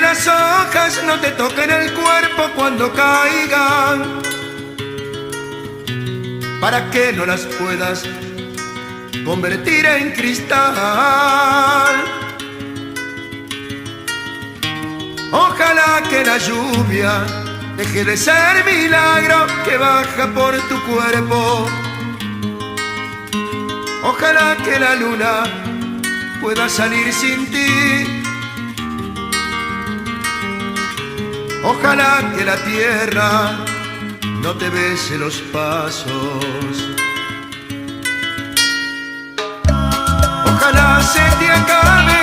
las hojas no te toquen el cuerpo cuando caigan, para que no las puedas convertir en cristal. Ojalá que la lluvia deje de ser milagro que baja por tu cuerpo. Ojalá que la luna pueda salir sin ti. Ojalá que la tierra no te bese los pasos. Ojalá se te acabe